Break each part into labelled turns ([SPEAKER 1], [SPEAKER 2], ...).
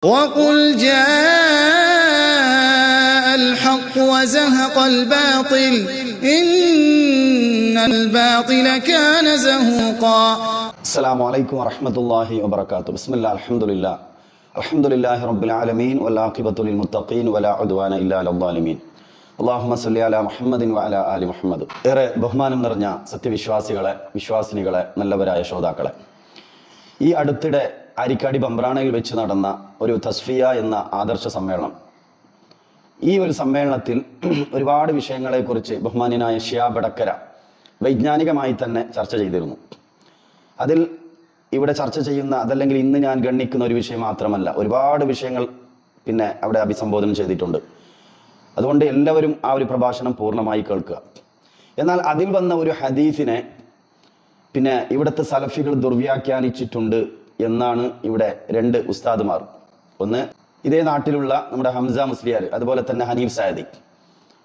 [SPEAKER 1] وقل جاء الحق وزهق الباطل إن الباطل كان زهوقا.
[SPEAKER 2] السلام عليكم ورحمة الله وبركاته. بسم الله الحمد لله رب العالمين والعاقبة للمتقين ولا عدوان إلا على الظالمين. اللهم صل على محمد وعلى آل محمد. ഏറെ ബഹുമാനം നിറഞ്ഞ സത്യവിശ്വാസികളെ, വിശ്വാസിനികളെ, നല്ലവരായ ശ്രോതാക്കളെ, ഈ അടുത്തിടെ അരിക്കാടി ബംബ്രാണയിൽ വെച്ച് നടന്ന ഒരു തസ്ഫിയ എന്ന ആദർശ സമ്മേളനം, ഈ ഒരു സമ്മേളനത്തിൽ ഒരുപാട് വിഷയങ്ങളെക്കുറിച്ച് ബഹുമാന്യനായ ഷിഹാബ് എടക്കര വൈജ്ഞാനികമായി തന്നെ ചർച്ച ചെയ്തിരുന്നു. അതിൽ ഇവിടെ ചർച്ച ചെയ്യുന്ന, അതല്ലെങ്കിൽ ഇന്ന് ഞാൻ ഗണ്ണിക്കുന്ന ഒരു വിഷയം മാത്രമല്ല, ഒരുപാട് വിഷയങ്ങൾ പിന്നെ അവിടെ അഭിസംബോധന ചെയ്തിട്ടുണ്ട്. അതുകൊണ്ട് എല്ലാവരും ആ ഒരു പ്രഭാഷണം പൂർണ്ണമായി കേൾക്കുക. എന്നാൽ അതിൽ വന്ന ഒരു ഹദീസിനെ പിന്നെ ഇവിടുത്തെ സലഫികൾ ദുർവ്യാഖ്യാനിച്ചിട്ടുണ്ട് എന്നാണ് ഇവിടെ രണ്ട് ഉസ്താദുമാർ, ഒന്ന് ഇതേ നാട്ടിലുള്ള നമ്മുടെ ഹംസ മുസ്ലിയാർ, അതുപോലെ തന്നെ ഹനീഫ് സായദി.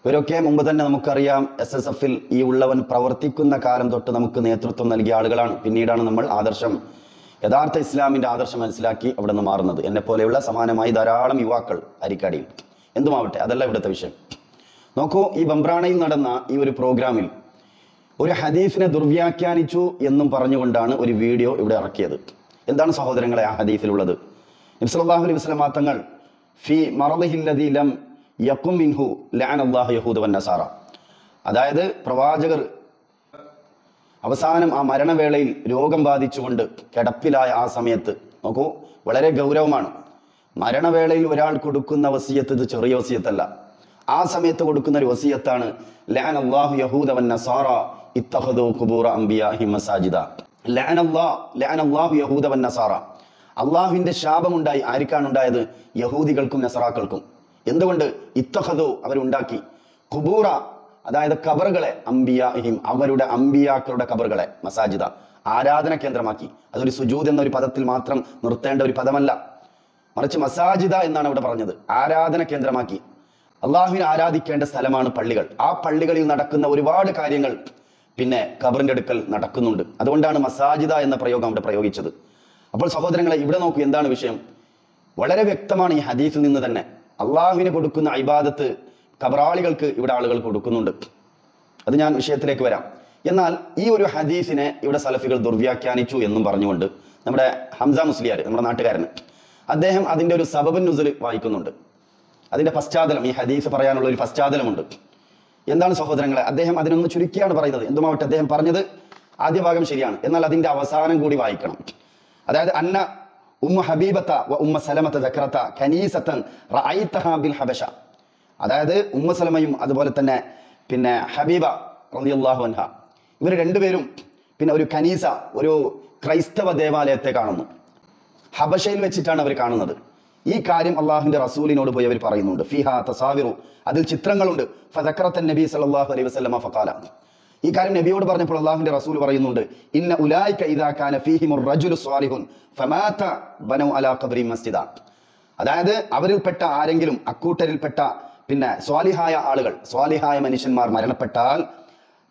[SPEAKER 2] ഇവരൊക്കെ മുമ്പ് തന്നെ നമുക്കറിയാം, SSF-ൽ ഈ ഉള്ളവൻ പ്രവർത്തിക്കുന്ന കാലം തൊട്ട് നമുക്ക് നേതൃത്വം നൽകിയ ആളുകളാണ്. പിന്നീടാണ് നമ്മൾ യഥാർത്ഥ ഇസ്ലാമിൻ്റെ ആദർശം മനസ്സിലാക്കി അവിടെ നിന്ന് മാറുന്നത്. എന്നെ പോലെയുള്ള സമാനമായി ധാരാളം യുവാക്കൾ അരിക്കാടിയിൽ. എന്തുമാവട്ടെ, അതല്ല ഇവിടുത്തെ വിഷയം. നോക്കൂ, ഈ ബംബ്രാണയിൽ നടന്ന ഈ ഒരു പ്രോഗ്രാമിൽ ഒരു ഹദീസിനെ ദുർവ്യാഖ്യാനിച്ചു എന്നും പറഞ്ഞുകൊണ്ടാണ് ഒരു വീഡിയോ ഇവിടെ ഇറക്കിയത്. എന്താണ് സഹോദരങ്ങളെ ആ ഹദീസിലുള്ളത്? നബി സല്ലല്ലാഹു അലൈഹി വസല്ലം തങ്ങൾ ഫീ മറദിഹില്ലദീ ലം യഖും മിൻഹു ലഅനല്ലാഹു യഹൂദ വന്നസാറ, അതായത് പ്രവാചകർ അവസാനം ആ മരണവേളയിൽ രോഗം ബാധിച്ചുകൊണ്ട് കിടപ്പിലായ ആ സമയത്ത്, നോക്കൂ, വളരെ ഗൗരവമാണ്. മരണവേളയിൽ ഒരാൾ കൊടുക്കുന്ന വസിയത്ത് ഇത് ചെറിയ വസിയത്തല്ല. ആ സമയത്ത് കൊടുക്കുന്ന ഒരു വസിയത്താണ് ലഅനല്ലാഹു യഹൂദ വന്നസാറ ഇത്തഖദൂ ഖുബൂറ അംബിയാഇഹിം മസാജിദ. ലഅനല്ലാഹു യഹൂദ വന്നസാറ, അള്ളാഹുവിന്റെ ശാപമുണ്ടായി. ആർക്കാണ് ഉണ്ടായത്? യഹൂദികൾക്കും നസറാക്കൾക്കും. എന്തുകൊണ്ട്? ഇത്തഖദൂ, അവരുണ്ടാക്കി, ഖുബൂറ, അതായത് കബറുകളെ, അംബിയാഇഹിം, അവരുടെ അംബിയാക്കളുടെ കബറുകളെ, മസാജിദ, ആരാധന കേന്ദ്രമാക്കി. അതൊരു സുജൂദ് എന്നൊരു പദത്തിൽ മാത്രം നിർത്തേണ്ട ഒരു പദമല്ല, മറിച്ച് മസാജിദ എന്നാണ് ഇവിടെ പറഞ്ഞത്. ആരാധന കേന്ദ്രമാക്കി. അള്ളാഹുവിനെ ആരാധിക്കേണ്ട സ്ഥലമാണ് പള്ളികൾ. ആ പള്ളികളിൽ നടക്കുന്ന ഒരുപാട് കാര്യങ്ങൾ പിന്നെ ഖബറിന്റെ അടുക്കൽ നടക്കുന്നുണ്ട്. അതുകൊണ്ടാണ് മസാജിദ എന്ന പ്രയോഗം അവിടെ പ്രയോഗിച്ചത്. അപ്പോൾ സഹോദരങ്ങളെ, ഇവിടെ നോക്കൂ, എന്താണ് വിഷയം? വളരെ വ്യക്തമാണ് ഈ ഹദീസിൽ നിന്ന് തന്നെ. അള്ളാഹുവിന് കൊടുക്കുന്ന ഇബാദത്ത് ഖബറാളികൾക്ക് ഇവിടെ ആളുകൾ കൊടുക്കുന്നുണ്ട്. അത് ഞാൻ വിഷയത്തിലേക്ക് വരാം. എന്നാൽ ഈ ഒരു ഹദീസിനെ ഇവിടെ സലഫികൾ ദുർവ്യാഖ്യാനിച്ചു എന്നും പറഞ്ഞുകൊണ്ട് നമ്മുടെ ഹംസ മുസ്ലിയാർ, നമ്മുടെ നാട്ടുകാരന്, അദ്ദേഹം അതിന്റെ ഒരു സബബുൻ നുസുൽ വായിക്കുന്നുണ്ട്. അതിന്റെ പശ്ചാത്തലം, ഈ ഹദീസ് പറയാനുള്ള ഒരു പശ്ചാത്തലമുണ്ട്. എന്താണ് സഹോദരങ്ങളെ? അദ്ദേഹം അതിനൊന്ന് ചുരുക്കിയാണ് പറയുന്നത്. എന്തുമാവട്ടെ, അദ്ദേഹം പറഞ്ഞത് ആദ്യ ഭാഗം ശരിയാണ്, എന്നാൽ അതിന്റെ അവസാനം കൂടി വായിക്കണം. അതായത് അന്ന ഉമ്മ ഹബീബത്ത വ ഉമ്മ സലമത്ത ദക്റത കനീസതൻ റഅയ്തഹാ ബിൽ ഹബശ, അതായത് ഉമ്മ സലമയും അതുപോലെ തന്നെ പിന്നെ ഹബീബ റളിയല്ലാഹു അൻഹ, ഇവർ രണ്ടുപേരും പിന്നെ ഒരു കനീസ, ഒരു ക്രൈസ്തവ ദേവാലയത്തെ കാണുന്നു. ഹബശയിൽ വെച്ചിട്ടാണ് അവർ കാണുന്നത്. ഈ കാര്യം അള്ളാഹുവിന്റെ റസൂലിനോട് പോയി അവർ പറയുന്നുണ്ട്. ഫിഹാ തസാവിറു, അതിൽ ചിത്രങ്ങളുണ്ട്. ഫദക്കറത്തൻ നബി സല്ലല്ലാഹു അലൈഹി വസല്ലമ ഫഖാല, ഈ കാര്യം നബിയോട് പറഞ്ഞപ്പോൾ അള്ളാഹുവിന്റെ റസൂൽ പറയുന്നുണ്ട്, ഇന്ന ഉലൈക ഇദാ കാന ഫീഹിമുർ റജുലു സ്വാലിഹുൻ ഫമാത ബനു അലാ ഖബ്രി മസ്ജിദ, അതായത് അവരിൽപ്പെട്ട ആരെങ്കിലും, അക്കൂട്ടരിൽപ്പെട്ട പിന്നെ സ്വാലിഹായ ആളുകൾ, സ്വാലിഹായ മനുഷ്യന്മാർ മരണപ്പെട്ടാൽ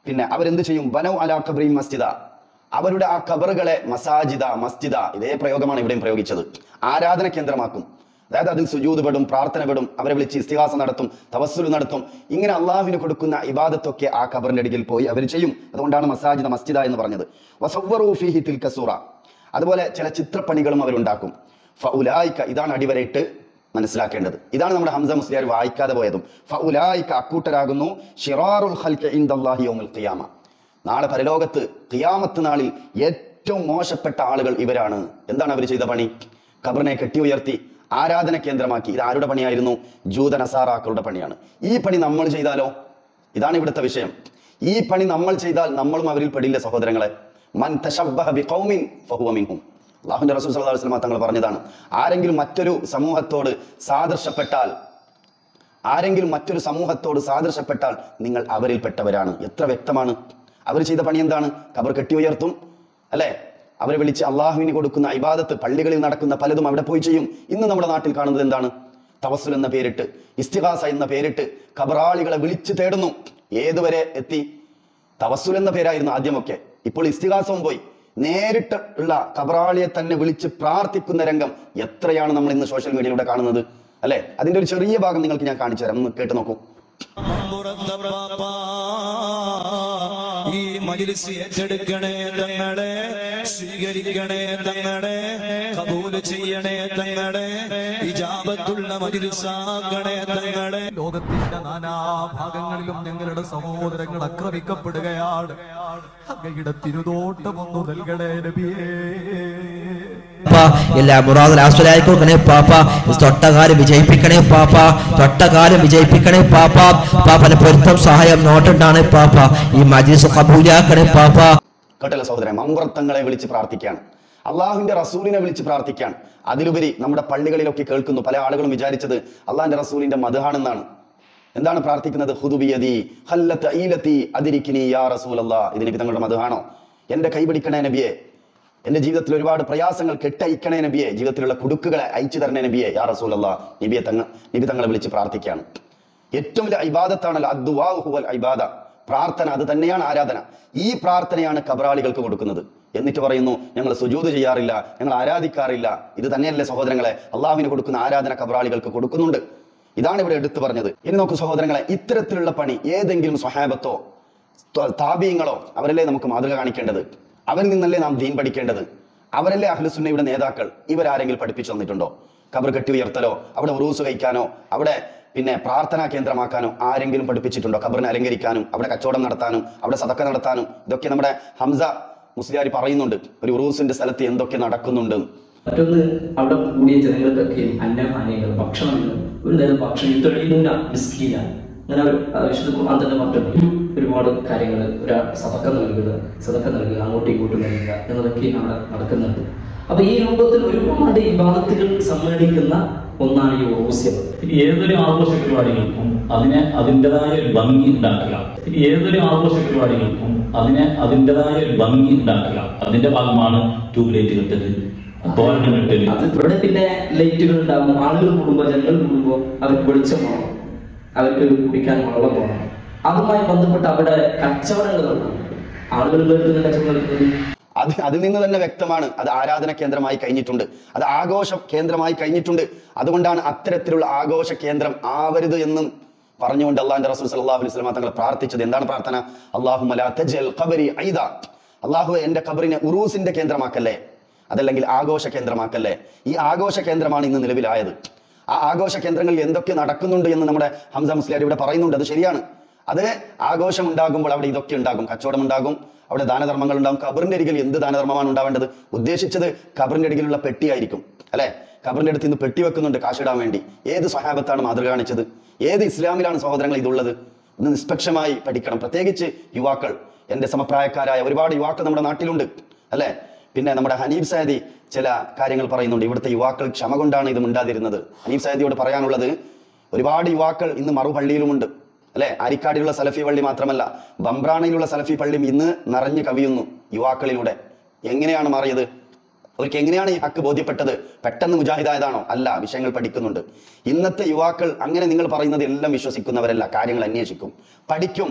[SPEAKER 2] പിന്നെ അവരെന്ത് ചെയ്യും? ബനു അലാ ഖബ്രി മസ്ജിദ, അവരുടെ ആ ഖബറുകളെ മസാജിദ, മസ്ജിദ, ഇതേ പ്രയോഗമാണ് ഇവിടെയും പ്രയോഗിച്ചത്, ആരാധന കേന്ദ്രമാക്കും. അതായത് അതിൽ സുജൂദ് പെടും, പ്രാർത്ഥന പെടും, അവരെ വിളിച്ച് ഇസ്തിഗാസ നടത്തും, തവസ്സുൽ നടത്തും. ഇങ്ങനെ അള്ളാഹുവിന് കൊടുക്കുന്ന ഇബാദത്തൊക്കെ ആ ഖബറിന്റെ അടിയിൽ പോയി അവർ ചെയ്യും. അതുകൊണ്ടാണ് മസാജിദ, മസ്ജിദ എന്ന് പറഞ്ഞത്. വസവ്വറൂ ഫീഹി തിൽക സൂറ, അതുപോലെ ചില ചിത്രപ്പണികളും അവരുണ്ടാക്കും. ഫഉലൈക, ഇതാണ് അടിവരയിട്ട് മനസ്സിലാക്കേണ്ടത്. ഇതാണ് നമ്മുടെ ഹംസ മുസ്ലിയാർ വായിക്കാതെ പോയതും. ഫഉലൈക, അക്കൂട്ടരാകുന്നു, ശിറാറുൽ ഖൽഖി ഇൻദല്ലാഹി യൗമുൽ ഖിയാമ, നാളെ പരലോകത്ത് ഖിയാമത്ത് നാളിൽ ഏറ്റവും മോശപ്പെട്ട ആളുകൾ ഇവരാണ്. എന്താണ് അവർ ചെയ്ത പണി? ഖബറിനെ കെട്ടി ഉയർത്തി ആരാധന കേന്ദ്രമാക്കി. ഇത് ആരുടെ പണിയായിരുന്നു? ജൂത നസാറാക്കളുടെ പണിയാണ്. ഈ പണി നമ്മൾ ചെയ്താലോ? ഇതാണ് ഇവിടുത്തെ വിഷയം. ഈ പണി നമ്മൾ ചെയ്താൽ നമ്മളും അവരിൽ പെടില്ല സഹോദരങ്ങളെ. മൻ തശബ്ബഹ ബിഖൗമിൻ ഫഹുവ മിൻഹും, അല്ലാഹുവിന്റെ റസൂൽ സല്ലല്ലാഹു അലൈഹി വസല്ലം തങ്ങൾ പറഞ്ഞതാണ്. ആരെങ്കിലും മറ്റൊരു സമൂഹത്തോട് സാദൃശ്യപ്പെട്ടാൽ നിങ്ങൾ അവരിൽപ്പെട്ടവരാണ്. എത്ര വ്യക്തമാണ്! അവർ ചെയ്ത പണി എന്താണ്? ഖബർ കെട്ടി ഉയർത്തും, അല്ലെ? അവരെ വിളിച്ച് അള്ളാഹുവിന് കൊടുക്കുന്ന ഇബാദത്ത്, പള്ളികളിൽ നടക്കുന്ന പലതും അവിടെ പോയി ചെയ്യും. ഇന്ന് നമ്മുടെ നാട്ടിൽ കാണുന്നത് എന്താണ്? തവസ്സുൽ എന്ന പേരിട്ട്, ഇസ്തിഗാസ എന്ന പേരിട്ട് ഖബറാളികളെ വിളിച്ചു തേടുന്നു. ഏതുവരെ എത്തി? തവസ്സുൽ എന്ന പേരായിരുന്നു ആദ്യമൊക്കെ, ഇപ്പോൾ ഇസ്തിഗാസവും പോയി. നേരിട്ട് ഉള്ള കബറാളിയെ തന്നെ വിളിച്ച് പ്രാർത്ഥിക്കുന്ന രംഗം എത്രയാണ് നമ്മൾ ഇന്ന് സോഷ്യൽ മീഡിയയിലൂടെ കാണുന്നത് അല്ലെ? അതിന്റെ ഒരു ചെറിയ ഭാഗം നിങ്ങൾക്ക് ഞാൻ കാണിച്ചു തരാം, ഒന്ന് കേട്ട് നോക്കൂ.
[SPEAKER 3] ഈ മജ്‌ലിസ് ഏറ്റെടുക്കണേ തങ്ങളെ, സ്വീകരിക്കണേ തങ്ങളെ, കബൂൽ ചെയ്യണേ തങ്ങളെ, ഇജാബത്തുള്ള മജ്‌ലിസാക്കണേ തങ്ങളെ.
[SPEAKER 4] ലോകത്തിന്റെ നാനാഭാഗങ്ങളിലും ഞങ്ങളുടെ സഹോദരങ്ങൾ ആക്രമിക്കപ്പെടുകയാണ്. അങ്ങയുടെ തിരുതോട്ടമൊന്നു നൽകണേ നബിയേ.
[SPEAKER 5] എല്ലാ മുറാദുൽ ആസ്വലായി കൊടുക്കണേ പാപ്പ. തൊട്ടകാലം വിജയിപ്പിക്കണേ പാപ്പ, തൊട്ടകാലം വിജയിപ്പിക്കണേ പാപ്പ. പാപ്പന്റെ പൊരുത്തം സഹായം നോട്ടുണ്ടാണ് പാപ്പ. ഈ മജ്‌ലിസ് ഖബൂലാക്കണേ പാപ്പ.
[SPEAKER 2] കേട്ടല്ലോ സഹോദരൻ, മമ്പുറത്തങ്ങളെ വിളിച്ച് പ്രാർത്ഥിക്കുകയാണ്, അള്ളാഹുവിന്റെ റസൂലിനെ വിളിച്ച് പ്രാർത്ഥിക്കുകയാണ്. അതിലുപരി നമ്മുടെ പള്ളികളിലൊക്കെ കേൾക്കുന്നു, പല ആളുകളും വിചാരിച്ചത് അള്ളാഹിന്റെ റസൂലിന്റെ മദ്ഹാണെന്നാണ്. എന്താണ് പ്രാർത്ഥിക്കുന്നത്? ഖുദുബിയദി ഖല്ലത ഈലതി അദ്രിക്നി യാ റസൂലല്ലാഹ്. ഇത് നബി തങ്ങളുടെ മദ്ഹാണോ? എന്റെ കൈപിടിക്കണേ നബിയെ, എന്റെ ജീവിതത്തിൽ ഒരുപാട് പ്രയാസങ്ങൾ കെട്ടയക്കണേ നബിയെ, ജീവിതത്തിലുള്ള കുടുക്കുകളെ അയച്ചു തരണേ നബിയെ യാ റസൂലല്ലാഹ്. നബി തങ്ങളെ വിളിച്ച് പ്രാർത്ഥിക്കുകയാണ്. ഏറ്റവും വലിയ ഇബാദത്താണല്ലോ അദ്ദുആഉ ഹുവൽ ഇബാദ, പ്രാർത്ഥന അത് തന്നെയാണ് ആരാധന. ഈ പ്രാർത്ഥനയാണ് കബറാളികൾക്ക് കൊടുക്കുന്നത്. എന്നിട്ട് പറയുന്നു ഞങ്ങൾ സുജൂദ് ചെയ്യാറില്ല, ഞങ്ങൾ ആരാധിക്കാറില്ല. ഇത് തന്നെയല്ലേ സഹോദരങ്ങളെ അള്ളാഹുവിന് കൊടുക്കുന്ന ആരാധന കബറാളികൾക്ക് കൊടുക്കുന്നുണ്ട്. ഇതാണ് ഇവിടെ എടുത്തു പറഞ്ഞത്. ഇനി നോക്കൂ സഹോദരങ്ങളെ, ഇത്തരത്തിലുള്ള പണി ഏതെങ്കിലും സ്വഹാബത്തോ താബീങ്ങളോ അവരല്ലേ നമുക്ക് മാതൃക കാണിക്കേണ്ടത്? അവരിൽ നിന്നല്ലേ നാം ദീൻ പഠിക്കേണ്ടത്? അവരല്ലേ അഹ്ലുസുന്നയുടെ നേതാക്കൾ? ഇവരാരെങ്കിലും പഠിപ്പിച്ചു തന്നിട്ടുണ്ടോ? ഖബർ കെട്ടി ഉയർത്തലോ, അവിടെ ഉറൂസ് കഴിക്കാനോ, അവിടെ പിന്നെ പ്രാർത്ഥനാ കേന്ദ്രമാക്കാനോ ആരെങ്കിലും പഠിപ്പിച്ചിട്ടുണ്ടോ? ഖബറിനെ അലങ്കരിക്കാനും, അവിടെ കച്ചവടം നടത്താനും, അവിടെ സദക്ക നടത്താനും. ഇതൊക്കെ നമ്മുടെ ഹംസ മുസ്ലിയാർ പറയുന്നുണ്ട്, ഒരു ഉറൂസിന്റെ സ്ഥലത്ത് എന്തൊക്കെ നടക്കുന്നുണ്ട്.
[SPEAKER 6] മറ്റൊന്ന്, അവിടെ കൂടിയ ജനങ്ങൾക്കൊക്കെ അന്നപാനീയങ്ങൾ, ഭക്ഷണങ്ങൾ, ഒരു നേരം ഭക്ഷണം, തൊഴിലൂന മിസ്കീന, അങ്ങനെ വിശുദ്ധ ഖുർആൻ തന്നെ പറഞ്ഞിട്ടുണ്ട്. ഒരുപാട് കാര്യങ്ങൾ, ഒരാൾ സദക്ക നൽകുക, അങ്ങോട്ടും ഇങ്ങോട്ടും നൽകുക എന്നതൊക്കെയും അവിടെ നടക്കുന്നുണ്ട്. അപ്പൊ ഈ രൂപത്തിൽ ഒരുപാട് ഇബാദത്തുകൾ സമ്മേളിക്കുന്ന ഒന്നാണ് ഈ ഉറൂസ്.
[SPEAKER 7] ഏതൊരു ആഘോഷ പരിപാടികൾക്കും അതിൻ്റെതായ ഒരു ഭംഗി ഉണ്ടാക്കുക. ഏതൊരു ആഘോഷ പരിപാടികൾക്കും അതിൻ്റെതായ ഒരു ഭംഗി ഉണ്ടാക്കുക. അതിന്റെ ഭാഗമാണ് ട്യൂബ് ലൈറ്റ് കിട്ടല്, തോരണം കിട്ടല്.
[SPEAKER 6] ഇവിടെ പിന്നെ ലൈറ്റുകൾ ഉണ്ടാകും. ആളുകൾ കൂടുമ്പോൾ, ജനങ്ങൾ കൂടുമ്പോൾ അവർക്ക് വെളിച്ചം വേണം, അവർക്ക് കുടിക്കാൻ വെള്ളം വേണം. അതുമായി ബന്ധപ്പെട്ട് അവിടെ കച്ചവടങ്ങൾ നടക്കും. ആളുകൾ കച്ചവടം നടക്കുന്നത്
[SPEAKER 2] അതിൽ നിന്ന് തന്നെ വ്യക്തമാണ് അത് ആരാധന കേന്ദ്രമായി കഴിഞ്ഞിട്ടുണ്ട്, അത് ആഘോഷ കേന്ദ്രമായി കഴിഞ്ഞിട്ടുണ്ട്. അതുകൊണ്ടാണ് അത്തരത്തിലുള്ള ആഘോഷ കേന്ദ്രം ആവരുത് എന്നും പറഞ്ഞുകൊണ്ട് അള്ളാഹുവിന്റെ റസൂൽ സല്ലല്ലാഹു അലൈഹി വസല്ലം തങ്ങൾ പ്രാർത്ഥിച്ചത്. എന്താണ് പ്രാർത്ഥന? അല്ലാഹുമ്മ ലാ തജ്അൽ ഖബരി ഐദ, അള്ളാഹു എന്റെ ഖബറിനെ ഉറൂസിന്റെ കേന്ദ്രമാക്കല്ലേ, അതല്ലെങ്കിൽ ആഘോഷ കേന്ദ്രമാക്കല്ലേ. ഈ ആഘോഷ കേന്ദ്രമാണ് ഇന്ന് നിലവിലായത്. ആ ആഘോഷ കേന്ദ്രങ്ങളിൽ എന്തൊക്കെ നടക്കുന്നുണ്ട് എന്ന് നമ്മുടെ ഹംസ മുസ്ലിയാർ ഇവിടെ പറയുന്നുണ്ട്. അത് ശരിയാണ്. അത് ആഘോഷം ഉണ്ടാകുമ്പോൾ അവിടെ ഇതൊക്കെ ഉണ്ടാകും, കച്ചവടം ഉണ്ടാകും, അവിടെ ദാനധർമ്മങ്ങൾ ഉണ്ടാകും. ഖബറിന്റെ അരികിൽ എന്ത് ദാനധർമ്മമാണ് ഉണ്ടാവേണ്ടത്? ഉദ്ദേശിച്ചത് ഖബറിന്റെ അരികിലുള്ള പെട്ടിയായിരിക്കും അല്ലെ? ഖബറിന്റെ അടുത്ത് ഇന്ന് പെട്ടി വെക്കുന്നുണ്ട് കാശിടാൻ വേണ്ടി. ഏത് സ്വഹാബത്താണ് മാതൃക കാണിച്ചത്? ഏത് ഇസ്ലാമിലാണ് സഹോദരങ്ങൾ ഇതുള്ളത്? ഇന്ന് നിഷ്പക്ഷമായി പഠിക്കണം. പ്രത്യേകിച്ച് യുവാക്കൾ, എന്റെ സമപ്രായക്കാരായ ഒരുപാട് യുവാക്കൾ നമ്മുടെ നാട്ടിലുണ്ട് അല്ലെ? പിന്നെ നമ്മുടെ ഹനീഫ് സയദി ചില കാര്യങ്ങൾ പറയുന്നുണ്ട്. ഇവിടുത്തെ യുവാക്കൾ ക്ഷമ കൊണ്ടാണ് ഇത് മിണ്ടാതിരുന്നത്. ഹനീഫ് സയദിയോട് പറയാനുള്ളത്, ഒരുപാട് യുവാക്കൾ ഇന്ന് മറുപള്ളിയിലുമുണ്ട് അല്ലെ? ആരിക്കാടിലുള്ള സലഫി പള്ളി മാത്രമല്ല, ബംബ്രാണയിലുള്ള സലഫി പള്ളിയും ഇന്ന് നിറഞ്ഞു കവിയുന്നു യുവാക്കളിലൂടെ. എങ്ങനെയാണ് മാറിയത്? അവർക്ക് എങ്ങനെയാണ് ഈ ഹക്ക് ബോധ്യപ്പെട്ടത്? പെട്ടെന്ന് മുജാഹിദായതാണോ? അല്ല, വിഷയങ്ങൾ പഠിക്കുന്നുണ്ട്. ഇന്നത്തെ യുവാക്കൾ അങ്ങനെ നിങ്ങൾ പറയുന്നത് എല്ലാം വിശ്വസിക്കുന്നവരല്ല, കാര്യങ്ങൾ അന്വേഷിക്കും, പഠിക്കും.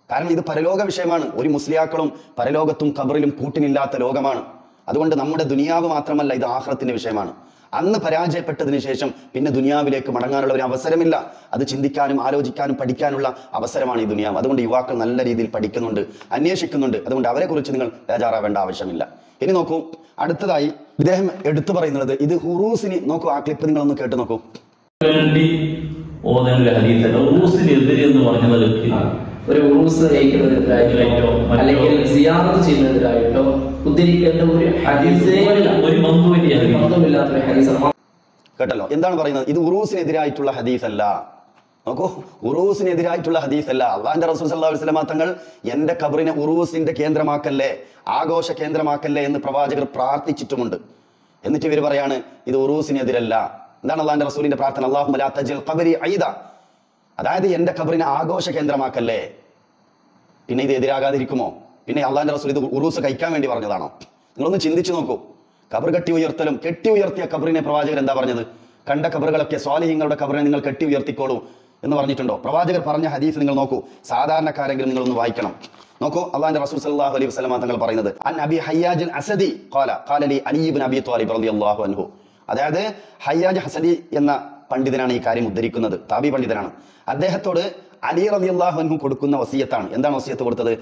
[SPEAKER 2] കാരണം ഇത് പരലോക വിഷയമാണ്. ഒരു മുസ്ലിയാക്കളും പരലോകത്തും ഖബറിലും കൂട്ടിനില്ലാത്ത ലോകമാണ്. അതുകൊണ്ട് നമ്മുടെ ദുനിയാവ് മാത്രമല്ല, ഇത് ആഖിറത്തിന്റെ വിഷയമാണ്. അന്ന് പരാജയപ്പെട്ടതിന് ശേഷം പിന്നെ ദുനിയാവിലേക്ക് മടങ്ങാനുള്ള ഒരു അവസരമില്ല. അത് ചിന്തിക്കാനും ആലോചിക്കാനും പഠിക്കാനുള്ള അവസരമാണ് ഈ ദുനിയാവ്. അതുകൊണ്ട് യുവാക്കൾ നല്ല രീതിയിൽ പഠിക്കുന്നുണ്ട്, അന്വേഷിക്കുന്നുണ്ട്. അതുകൊണ്ട് അവരെ കുറിച്ച് നിങ്ങൾ ബേജാറാവേണ്ട ആവശ്യമില്ല. ഇനി നോക്കൂ, അടുത്തതായി ഇദ്ദേഹം എടുത്തു പറയുന്നത് ഇത് ഉറൂസിന്. നോക്കൂ, ആ ക്ലിപ്പ് നിങ്ങളൊന്ന് കേട്ടു നോക്കൂ.
[SPEAKER 6] ഒരു ഉറൂസ് കഴിക്കുന്നതിനെതിരായിട്ടോ അല്ലെങ്കിൽ സിയാറത്ത് ചെയ്യുന്നതിനായിട്ടോ ഉദ്ധരിക്കേണ്ട ഒരു ബന്ധമില്ലാത്തൊരു ഹദീസാണ്.
[SPEAKER 2] കേട്ടല്ലോ, എന്താണ് പറയുന്നത്? ഇത് ഉറൂസിനെതിരായിട്ടുള്ള ഹദീസ് അല്ല. നോക്കൂ, ഉറൂസിനെതിരായിട്ടുള്ള ഹദീസ് അല്ല. അള്ളാഹുവിന്റെ റസൂൽ സല്ലല്ലാഹു അലൈഹി വസല്ലം തങ്ങൾ എന്റെ ഖബറിനെ ഉറൂസിന്റെ കേന്ദ്രമാക്കല്ലേ, ആഘോഷ കേന്ദ്രമാക്കല്ലേ എന്ന് പ്രവാചകർ പ്രാർത്ഥിച്ചിട്ടുമുണ്ട്. എന്നിട്ട് ഇവർ പറയാണ് ഇത് ഉറൂസിനെതിരല്ല. എന്താണ് അള്ളാഹുവിന്റെ റസൂലിന്റെ പ്രാർത്ഥന? അല്ലാഹുമ്മ ലാ തജ്അൽ ഖബരി ഐദ, അതായത് എന്റെ ഖബറിനെ ആഘോഷ കേന്ദ്രമാക്കല്ലേ. പിന്നെ ഇത് എതിരാകാതിരിക്കുമോ? പിന്നെ അള്ളാഹിന്റെ റസൂൽ ഇത് ഉറൂസ് കഴിക്കാൻ വേണ്ടി പറഞ്ഞതാണോ? നിങ്ങളൊന്ന് ചിന്തിച്ചു നോക്കൂ. ഖബർ കെട്ടി ഉയർത്തലും, കെട്ടി ഉയർത്തിയ ഖബറിനെ പ്രവാചകർ എന്താ പറഞ്ഞത്? കണ്ട ഖബറുകളൊക്കെ സ്വാലിഹീങ്ങളുടെ ഖബറിനെ നിങ്ങൾ കെട്ടി ഉയർത്തിക്കോളൂ എന്ന് പറഞ്ഞിട്ടുണ്ടോ? പ്രവാചകർ പറഞ്ഞ ഹദീസ് നിങ്ങൾ നോക്കൂ. സാധാരണക്കാരെങ്കിലും നിങ്ങളൊന്ന് വായിക്കണം. നോക്കൂ അള്ളാഹുവിന്റെ റസൂൽ സല്ലല്ലാഹു അലൈഹി വസല്ലം തങ്ങൾ പറയുന്നത് അൻ അബി ഹയ്യാജ് അസദി ഖാല ലി അലി ഇബ്നു അബി ത്വാലിബ് റളിയല്ലാഹു അൻഹു. അതായത് ഹയ്യാജ് ഹസദി എന്ന പണ്ഡിതനാണ് ഈ കാര്യം ഉദ്ധരിക്കുന്നത്, താബി പണ്ഡിതനാണ്. അദ്ദേഹത്തോട് അലി റളിയല്ലാഹു അൻഹു കൊടുക്കുന്ന വസിയത്താണ്. എന്താണ് വസിയത്ത് കൊടുത്തത്?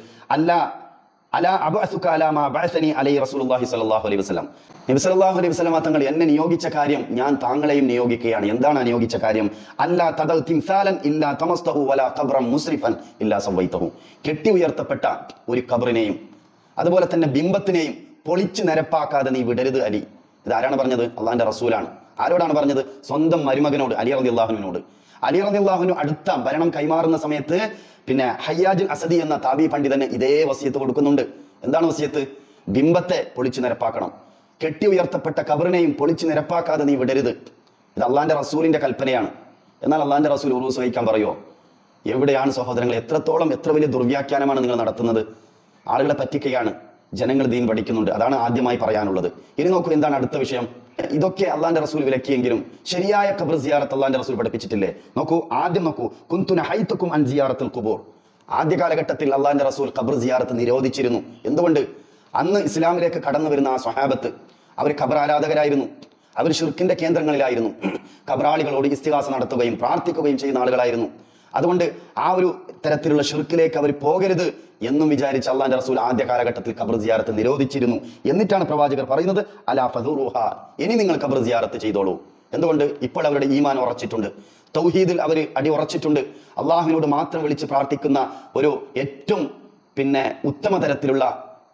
[SPEAKER 2] അലാ അബ്അസുക അലാ മാ ബഅസനി അലൈഹി റസൂലുള്ളാഹി സ്വല്ലല്ലാഹു അലൈഹി വസല്ലം. നബി സല്ലല്ലാഹു അലൈഹി വസല്ലം തങ്ങൾ എന്നെ നിയോഗിച്ച കാര്യം ഞാൻ താങ്കളെയും നിയോഗിക്കുകയാണ്. എന്താണ് നിയോഗിച്ച കാര്യം? അല്ലാ തദൽ തിംസാലൻ ഇല്ലാ തമസ്തഹു വലാ ഖബ്റൻ മുസ്രിഫൻ ഇല്ലാ സവൈതഹു. കെട്ടി ഉയർത്തപ്പെട്ട ഒരു ഖബറിനെയും അതുപോലെ തന്നെ ബിംബത്തിനെയും പൊളിച്ചു നിരപ്പാക്കാതെ നീ വിടരുത് അലി. ഇത് ആരാണ് പറഞ്ഞത്? അള്ളാഹിന്റെ റസൂലാണ്. ആരോടാണ് പറഞ്ഞത്? സ്വന്തം മരുമകനോട്, അലി റളിയല്ലാഹുവിനോട്. അലി റളിയല്ലാഹുവിന് അടുത്ത ഭരണം കൈമാറുന്ന സമയത്ത് പിന്നെ ഹയ്യാജ് അസദി എന്ന താബി പണ്ഡിതന് ഇതേ വസിയത്ത് കൊടുക്കുന്നുണ്ട്. എന്താണ് വസിയത്ത്? ബിംബത്തെ പൊളിച്ചു നിരപ്പാക്കണം, കെട്ടി ഉയർത്തപ്പെട്ട ഖബറിനെയും പൊളിച്ചു നിരപ്പാക്കാതെ നീ വിടരുത്. ഇത് അള്ളാഹിന്റെ റസൂലിന്റെ കൽപ്പനയാണ്. എന്നാൽ അള്ളാഹിന്റെ റസൂൽ ഉറൂസ് വഹിക്കാൻ പറയുമോ? എവിടെയാണ് സഹോദരങ്ങൾ? എത്ര വലിയ ദുർവ്യാഖ്യാനമാണ് നിങ്ങൾ നടത്തുന്നത്? ആളുകളെ പറ്റിക്കുകയാണ്. ജനങ്ങൾ ദീൻ പഠിക്കുന്നുണ്ട്. അതാണ് ആദ്യമായി പറയാനുള്ളത്. ഇനി നോക്കൂ, എന്താണ് അടുത്ത വിഷയം? ഇതൊക്കെ അള്ളാഹിന്റെ റസൂൽ വിലക്കിയെങ്കിലും ശരിയായ ഖബർ സിയാറത്ത് അള്ളാഹിന്റെ റസൂൽ പഠിപ്പിച്ചിട്ടില്ലേ? നോക്കൂ, ആദ്യം നോക്കൂ, കുന്തു നഹൈതുക്കും അൻ സിയാറത്തുൽ ഖുബൂർ. ആദ്യ കാലഘട്ടത്തിൽ അള്ളാഹിന്റെ റസൂൽ ഖബർ സിയാറത്ത് നിരോധിച്ചിരുന്നു. എന്തുകൊണ്ട്? അന്ന് ഇസ്ലാമിലേക്ക് കടന്നു വരുന്ന ആ സ്വഹാബത്ത് അവർ ഖബർ ആരാധകരായിരുന്നു. അവർ ശിർക്കിന്റെ കേന്ദ്രങ്ങളിലായിരുന്നു. ഖബറാളികളോട് ഇസ്തിഗാസ നടത്തുകയും പ്രാർത്ഥിക്കുകയും ചെയ്യുന്ന ആളുകളായിരുന്നു. അതുകൊണ്ട് ആ ഒരു തരത്തിലുള്ള ശിർക്കിലേക്ക് അവർ പോകരുത് എന്നും വിചാരിച്ച് അള്ളാഹിന്റെ റസൂൽ ആദ്യ കാലഘട്ടത്തിൽ ഖബർ സിയാറത്ത് നിരോധിച്ചിരുന്നു. എന്നിട്ടാണ് പ്രവാചകർ പറയുന്നത് അലാ ഫദൂറുഹ, ഇനി നിങ്ങൾ ഖബർ സിയാറത്ത് ചെയ്തോളൂ. എന്തുകൊണ്ട്? ഇപ്പോൾ അവരുടെ ഈമാൻ ഉറച്ചിട്ടുണ്ട്, തൗഹീദിൽ അവർ അടി ഉറച്ചിട്ടുണ്ട്. അള്ളാഹുവിനോട് മാത്രം വിളിച്ച് പ്രാർത്ഥിക്കുന്ന ഒരു ഏറ്റവും ഉത്തമ തരത്തിലുള്ള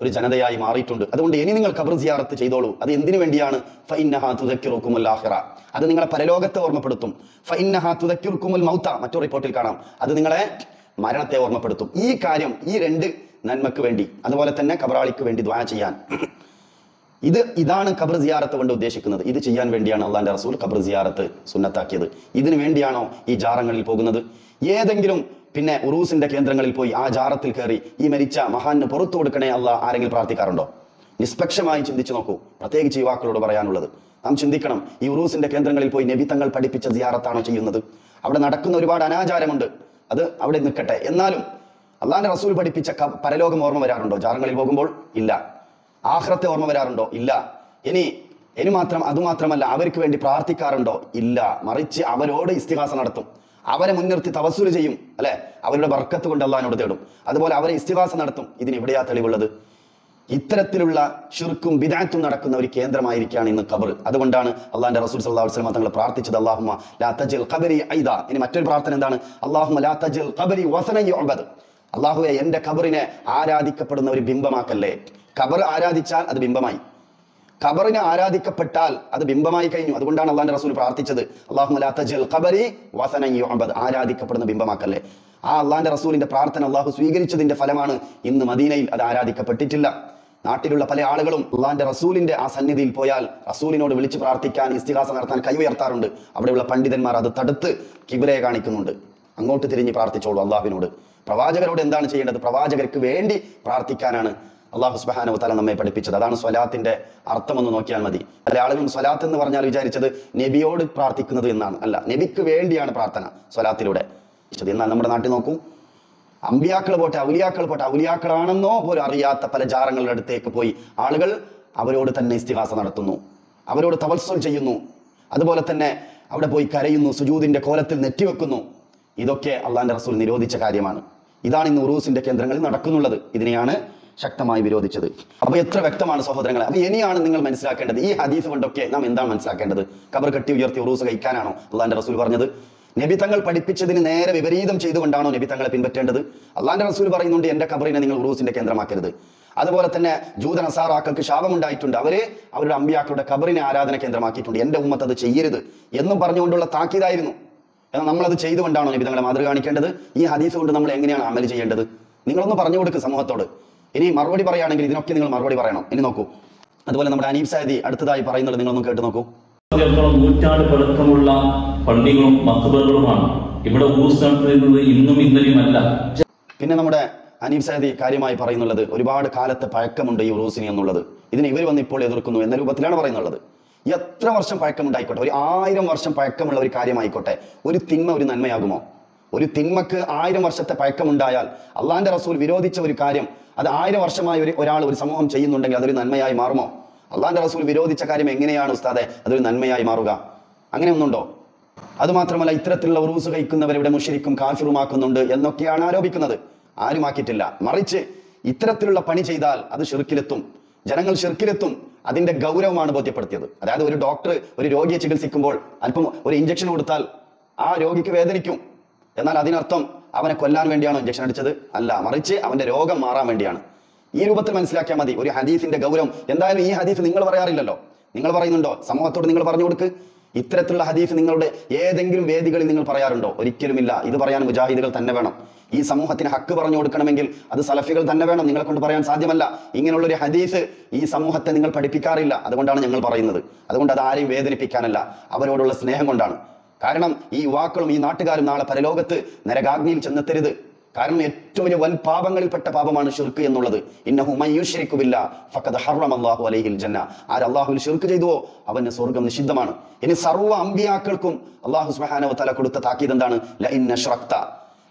[SPEAKER 2] ഒരു ജനതയായി മാറിയിട്ടുണ്ട്. അതുകൊണ്ട് ഇനി നിങ്ങൾ ഖബർ സിയാറത്ത് ചെയ്തോളൂ. അത് എന്തിനു വേണ്ടിയാണ്? ഫഇന്നഹാ തുദക്കിറുകുമുൽ ആഖിറ, അത് നിങ്ങളെ പരലോകത്തെ ഓർമ്മപ്പെടുത്തും. ഫഇന്നഹാ തുദക്കിറുകുമുൽ മൗത, മറ്റൊരു റിപ്പോർട്ടിൽ കാണാം, അത് നിങ്ങളെ മരണത്തെ ഓർമ്മപ്പെടുത്തും. ഈ കാര്യം, ഈ രണ്ട് നന്മക്ക് വേണ്ടി, അതുപോലെ തന്നെ ഖബറാളിക്ക് വേണ്ടി ദുആ ചെയ്യാൻ, ഇതാണ് ഖബർ സിയാറത്ത് കൊണ്ട് ഉദ്ദേശിക്കുന്നത്. ഇത് ചെയ്യാൻ വേണ്ടിയാണ് അള്ളാഹിന്റെ റസൂൽ ഖബർ സിയാറത്ത് സുന്നത്താക്കിയത്. ഇതിനു വേണ്ടിയാണോ ഈ ജാറങ്ങളിൽ പോകുന്നത്? ഏതെങ്കിലും ഉറൂസിന്റെ കേന്ദ്രങ്ങളിൽ പോയി ആ ജാറത്തിൽ കയറി ഈ മരിച്ച മഹാന് പുറത്തു കൊടുക്കണേ അള്ളാഹ് ആരെങ്കിലും പ്രാർത്ഥിക്കാറുണ്ടോ? നിഷ്പക്ഷമായി ചിന്തിച്ചു നോക്കൂ. പ്രത്യേകിച്ച് യുവാക്കളോട് പറയാനുള്ളത്, നാം ചിന്തിക്കണം. ഈ ഉറൂസിന്റെ കേന്ദ്രങ്ങളിൽ പോയി നബി തങ്ങൾ പഠിപ്പിച്ച സിയാറത്താണോ ചെയ്യുന്നത്? അവിടെ നടക്കുന്ന ഒരുപാട് അനാചാരമുണ്ട്, അത് അവിടെ നിൽക്കട്ടെ. എന്നാലും അള്ളാഹിന്റെ റസൂൽ പഠിപ്പിച്ച പരലോകം ഓർമ്മ വരാറുണ്ടോ ജാറങ്ങളിൽ പോകുമ്പോൾ? ഇല്ല. ആഖിറത്തെ ഓർമ്മ വരാറുണ്ടോ? ഇല്ല. അതുമാത്രമല്ല, അവർക്ക് വേണ്ടി പ്രാർത്ഥിക്കാറുണ്ടോ? ഇല്ല. മറിച്ച് അവരോട് ഇസ്തിഗാസ നടത്തും, അവരെ മുൻനിർത്തി തവസ്സുൽ ചെയ്യും, അല്ലെ? അവരുടെ ബർക്കത്ത് കൊണ്ട് അള്ളാഹിനോട് തേടും. അതുപോലെ അവരെ ഇസ്തിഗാസ നടത്തും. ഇതിന് എവിടെയാ തെളിവുള്ളത്? ഇത്തരത്തിലുള്ള ശിർക്കും ബിദ്അത്തും നടക്കുന്ന ഒരു കേന്ദ്രമായിരിക്കുകയാണ് ഇന്ന് ഖബർ. അതുകൊണ്ടാണ് അള്ളാഹിന്റെ റസൂൽ സല്ലല്ലാഹു അലൈഹി വസല്ലം തങ്ങൾ പ്രാർത്ഥിച്ചത് അല്ലാഹുമ്മ ലാ തജ്അൽ ഖബരി ഐദ. ഇനി മറ്റൊരു പ്രാർത്ഥന എന്താണ്? അല്ലാഹുമ്മ ലാ തജ്അൽ ഖബരി വസനൻ യുഅബദ്. അല്ലാഹുവേ, എന്റെ ഖബറിനെ ആരാധിക്കപ്പെടുന്ന ഒരു ബിംബമാക്കല്ലേ. ഖബർ ആരാധിച്ചാൽ അത് ബിംബമായി, ഖബറിനെ ആരാധിക്കപ്പെട്ടാൽ അത് ബിംബമായി കഴിഞ്ഞു. അതുകൊണ്ടാണ് അള്ളാഹിന്റെ റസൂൽ പ്രാർത്ഥിച്ചത് അല്ലാഹുമ്മ ലാ തജ്അൽ ഖബരി വസനൻ യുഅബദ്, ആരാധിക്കപ്പെടുന്ന ബിംബമാക്കല്ലേ. ആ അള്ളാഹിന്റെ റസൂലിന്റെ പ്രാർത്ഥന അള്ളാഹു സ്വീകരിച്ചതിന്റെ ഫലമാണ് ഇന്ന് മദീനയിൽ അത് ആരാധിക്കപ്പെട്ടിട്ടില്ല. നാട്ടിലുള്ള പല ആളുകളും അള്ളാഹിന്റെ റസൂലിന്റെ ആ സന്നിധിയിൽ പോയാൽ റസൂലിനോട് വിളിച്ച് പ്രാർത്ഥിക്കാൻ, ഇസ്തിഗാസ നടത്താൻ കൈ ഉയർത്താറുണ്ട്. അവിടെയുള്ള പണ്ഡിതന്മാർ അത് തടുത്ത് കിബ്ലയെ കാണിക്കുന്നുണ്ട്. അങ്ങോട്ട് തിരിഞ്ഞ് പ്രാർത്ഥിച്ചോളൂ അള്ളാഹുവിനോട്. പ്രവാചകരോട് എന്താണ് ചെയ്യേണ്ടത്? പ്രവാചകർക്ക് വേണ്ടി പ്രാർത്ഥിക്കാനാണ് അള്ളാഹു സുബ്ഹാനഹു വ തആല നമ്മെ പഠിപ്പിച്ചത്. അതാണ് സ്വലാത്തിന്റെ അർത്ഥമെന്ന് നോക്കിയാൽ മതി. പല ആളുകളും സ്വലാത്ത് എന്ന് പറഞ്ഞാൽ വിചാരിച്ചത് നബിയോട് പ്രാർത്ഥിക്കുന്നത് എന്നാണ്. അല്ല, നബിക്ക് വേണ്ടിയാണ് പ്രാർത്ഥന സ്വലാത്തിലൂടെ. എന്നാൽ നമ്മുടെ നാട്ടിൽ നോക്കൂ, അമ്പിയാക്കൾ പോട്ടെ, ഔലിയാക്കളാണെന്നോ പോലും അറിയാത്ത പല ജാറങ്ങളുടെ അടുത്തേക്ക് പോയി ആളുകൾ അവരോട് തന്നെ ഇസ്തിഗാസ നടത്തുന്നു, അവരോട് തവസ്സുൽ ചെയ്യുന്നു, അതുപോലെ തന്നെ അവിടെ പോയി കരയുന്നു, സുജൂദിന്റെ കോലത്തിൽ നെറ്റിവെക്കുന്നു. ഇതൊക്കെ അള്ളാഹിന്റെ റസൂൽ നിരോധിച്ച കാര്യമാണ്. ഇതാണ് ഇന്ന് ഉറൂസിന്റെ കേന്ദ്രങ്ങളിൽ നടക്കുന്നുള്ളത്. ഇതിനെയാണ് ശക്തമായി വിരോധിച്ചത്. അപ്പൊ എത്ര വ്യക്തമാണ് സഹോദരങ്ങളെ. അപ്പൊ ഇനിയാണ് നിങ്ങൾ മനസ്സിലാക്കേണ്ടത്, ഈ ഹദീസ് കൊണ്ടൊക്കെ നാം എന്താണ് മനസ്സിലാക്കേണ്ടത്? ഖബർ കെട്ടി ഉയർത്തി ഉറൂസ് കഴിക്കാനാണോ അള്ളാഹിന്റെ റസൂൽ പറഞ്ഞത്? നബി തങ്ങൾ പഠിപ്പിച്ചതിന് നേരെ വിപരീതം ചെയ്തുകൊണ്ടാണോ നബി തങ്ങളെ പിൻപറ്റേണ്ടത്? അള്ളാഹിന്റെ റസൂൽ പറയുന്നുണ്ട്, എന്റെ ഖബറിനെ നിങ്ങൾ ഉറൂസിന്റെ കേന്ദ്രമാക്കരുത്. അതുപോലെ തന്നെ ജൂത നസാറാക്കൾക്ക് ശാപമുണ്ടായിട്ടുണ്ട്, അവരുടെ അമ്പിയാക്കളുടെ ഖബറിനെ ആരാധന കേന്ദ്രമാക്കിയിട്ടുണ്ട്, എന്റെ ഉമ്മത്ത് അത് ചെയ്യരുത് എന്നും പറഞ്ഞുകൊണ്ടുള്ള താക്കീതായിരുന്നു. എന്നാൽ നമ്മളത് ചെയ്തുകൊണ്ടാണോ നബി തങ്ങളെ മാതൃക കാണിക്കേണ്ടത്? ഈ ഹദീസ് കൊണ്ട് നമ്മൾ എങ്ങനെയാണ് അമൽ ചെയ്യേണ്ടത്? നിങ്ങളൊന്ന് പറഞ്ഞു കൊടുക്കുക സമൂഹത്തോട്. ഇനി മറുപടി പറയുകയാണെങ്കിൽ ഇതിനൊക്കെ നിങ്ങൾ മറുപടി പറയണം. ഇനി നോക്കൂ, അതുപോലെ നമ്മുടെ അനീഫ് സൈദി അടുത്തതായി പറയുന്നത് നിങ്ങളൊന്ന് കേട്ട് നോക്കൂ.
[SPEAKER 7] നൂറ്റാണ്ട് പഴക്കമുള്ള പള്ളികളും മഖ്ബറുകളുമാണ് ഇവിടെ ഉറൂസ് നടത്തുന്നത്, ഇന്നും ഇന്നലെയുമല്ല.
[SPEAKER 2] പിന്നെ നമ്മുടെ അനീഫ് സൈദി കാര്യമായി പറയുന്നുള്ളത്, ഒരുപാട് കാലത്തെ പഴക്കമുണ്ട് ഈ ഉറൂസിന് എന്നുള്ളത്. ഇതിന് ഇവർ വന്ന് ഇപ്പോൾ എതിർക്കുന്നു എന്ന രൂപത്തിലാണ് പറയുന്നുള്ളത്. എത്ര വർഷം പഴക്കമുണ്ടായിക്കോട്ടെ, ഒരു 1000 വർഷം പഴക്കമുള്ള ഒരു കാര്യമായിക്കോട്ടെ, ഒരു തിന്മ ഒരു നന്മയാകുമോ? ഒരു തിന്മക്ക് 1000 വർഷത്തെ പഴക്കമുണ്ടായാൽ അള്ളാന്റെ റസൂൽ വിരോധിച്ച ഒരു കാര്യം അത് 1000 വർഷമായി ഒരാൾ ഒരു സമൂഹം ചെയ്യുന്നുണ്ടെങ്കിൽ അതൊരു നന്മയായി മാറുമോ? അള്ളാന്റെ റസൂൽ വിരോധിച്ച കാര്യം എങ്ങനെയാണ് ഉസ്താദെ അതൊരു നന്മയായി മാറുക? അങ്ങനെ ഒന്നുണ്ടോ? അതുമാത്രമല്ല, ഇത്തരത്തിലുള്ള ഉറൂസ് കഴിക്കുന്നവരിവിടെ മുശ്രിക്കും കാഫിറുമാക്കുന്നുണ്ട് എന്നൊക്കെയാണ് ആരോപിക്കുന്നത്. ആരുമാക്കിയിട്ടില്ല. മറിച്ച് ഇത്തരത്തിലുള്ള പണി ചെയ്താൽ അത് ഷിർക്കിലെത്തും, ജനങ്ങൾ ഷിർക്കിലെത്തും. അതിന്റെ ഗൗരവമാണ് ബോധ്യപ്പെടുത്തിയത്. അതായത് ഒരു ഡോക്ടർ ഒരു രോഗിയെ ചികിത്സിക്കുമ്പോൾ അല്പം ഒരു ഇഞ്ചക്ഷൻ കൊടുത്താൽ ആ രോഗിക്ക് വേദനിക്കും. എന്നാൽ അതിനർത്ഥം അവനെ കൊല്ലാൻ വേണ്ടിയാണോ ഇഞ്ചക്ഷൻ അടിച്ചത്? അല്ല, മറിച്ച് അവന്റെ രോഗം മാറാൻ വേണ്ടിയാണ്. ഈ രൂപത്തിൽ മനസ്സിലാക്കിയാൽ മതി ഒരു ഹദീസിന്റെ ഗൗരവം. എന്തായാലും ഈ ഹദീസ് നിങ്ങൾ പറയാറില്ലല്ലോ. നിങ്ങൾ പറയുന്നുണ്ടോ? സമൂഹത്തോട് നിങ്ങൾ പറഞ്ഞു കൊടുക്ക്. ഇത്തരത്തിലുള്ള ഹദീസ് നിങ്ങളുടെ ഏതെങ്കിലും വേദികളിൽ നിങ്ങൾ പറയാറുണ്ടോ? ഒരിക്കലുമില്ല. ഇത് പറയാൻ മുജാഹിദുകൾ തന്നെ വേണം. ഈ സമൂഹത്തിന് ഹക്ക് പറഞ്ഞു കൊടുക്കണമെങ്കിൽ അത് സലഫികൾ തന്നെ വേണം. നിങ്ങളെ കൊണ്ട് പറയാൻ സാധ്യമല്ല. ഇങ്ങനെയുള്ളൊരു ഹദീസ് ഈ സമൂഹത്തെ നിങ്ങൾ പഠിപ്പിക്കാറില്ല. അതുകൊണ്ടാണ് ഞങ്ങൾ പറയുന്നത്. അതുകൊണ്ട് അത് ആരെയും വേദനിപ്പിക്കാനല്ല, അവരോടുള്ള സ്നേഹം കൊണ്ടാണ്. കാരണം ഈ യുവാക്കളും ഈ നാട്ടുകാരും നാളെ പരലോകത്ത് നരകാഗ്നിയിൽ ചെന്നെത്തരുത്. കാരണം ഏറ്റവും വലിയ വൻ പാപങ്ങളിൽപ്പെട്ട പാപമാണ് ശിർക്ക് എന്നുള്ളത്. ഇന്നഹു മയ്യുശ്രികു ബില്ലാഹ് ഫഖദ് ഹറമല്ലാഹു അലൈഹിൽ ജന്ന. ആര് അല്ലാഹുവിൽ ശിർക്ക് ചെയ്തുവോ അവന് സ്വർഗ്ഗം നിഷിദ്ധമാണ്. ഇനി സർവ്വ അമ്പിയാക്കൾക്കും അല്ലാഹു സുബ്ഹാനഹു വ തആല കൊടുത്ത താക്കീത് എന്താണ്? ലഇൻ അശ്റക്ത